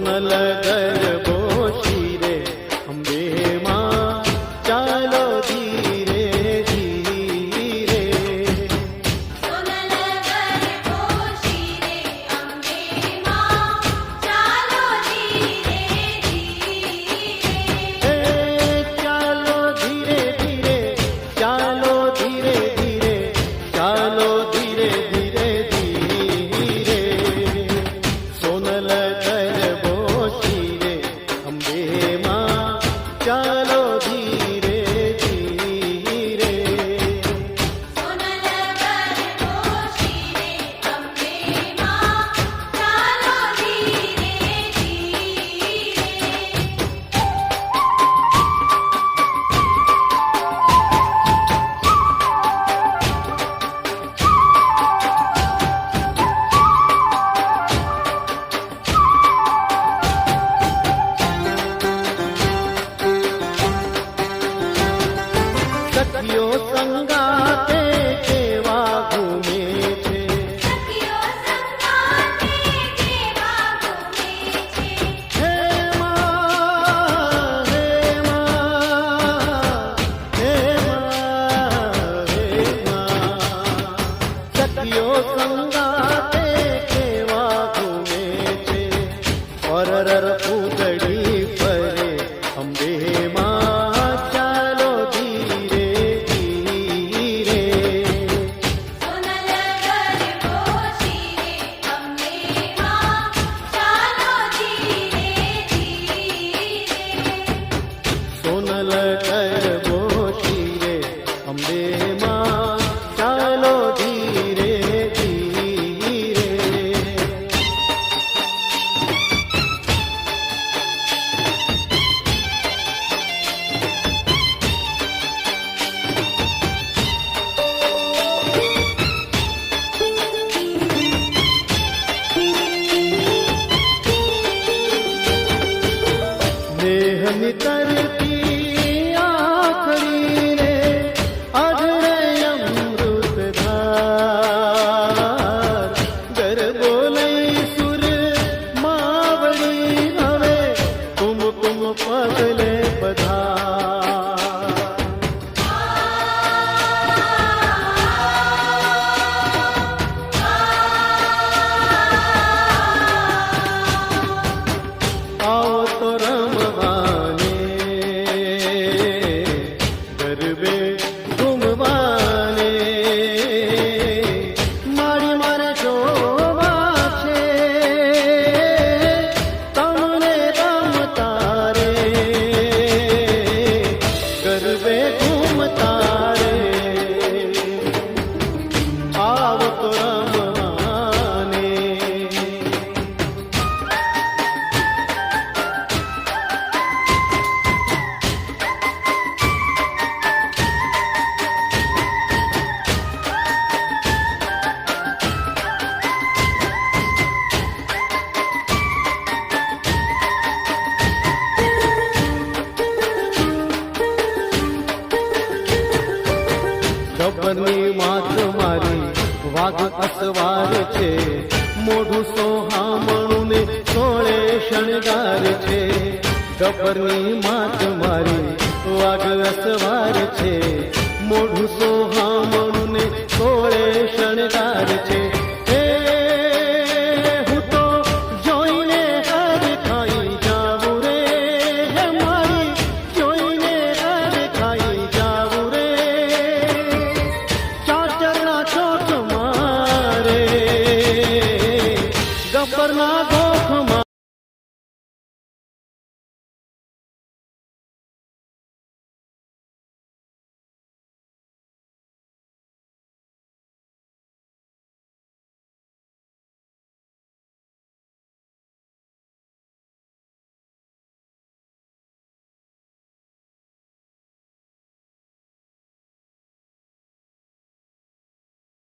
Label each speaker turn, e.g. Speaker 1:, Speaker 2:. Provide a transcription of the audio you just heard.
Speaker 1: સોનલ ગરબો શિરે અંબે માં ચાલો ધીરે ધીરે.
Speaker 2: સોનલ ગરબો શિરે અંબે માં ચાલો ધીરે ધીરે.
Speaker 1: ચાલો ધીરે ધીરે, ચાલો ધીરે ધીરે, ચાલો ધીરે ધીરે ધીરે. સોનલ ગરબો શિરે અંબે માં ચાલો ધીરે ધીરે.
Speaker 2: સોનલ ગરબો શિરે અંબે માં ચાલો ધીરે
Speaker 1: સખીઓ સંગાતે કેવા ઘૂમે છે.
Speaker 2: સખીઓ સંગાતે કેવા ઘૂમે છે.
Speaker 1: હે માં, હે માં, હે માં, હે માં. સખીઓ સંગાતે કેવા ઘૂમે છે. પરર ઉગડી ફરે અંબે માં ચાલો ધીરે ધીરે.
Speaker 2: સોનલ ગરબો શિરે અંબે માં ચાલો ધીરે ધીરે.
Speaker 1: સોનલ ગરબો શિરે અંબે માં ચાલો ધીરે ધીરે. નેહની તરતી આખરી રે અઢળે અમૃતધાર. ગરબો લઈ સુર માવડી હવે કુમકુમ પગલે પધાર. આવો તો રમવાને ગરબે ઘૂમવાને. મારી મારે જોવા છે તમને રમતા રે ગરબે ઘૂમતા રે. આવો તો રમવાને. ગબ્બરની માત મારી વાઘ અસવાર છે. મોઢું સોહામણું ને સોળે શણગાર છે. ગબ્બરની માત મારી વાઘ અસવાર છે. મોઢું સોહામણું ને સોળે શણગાર છે.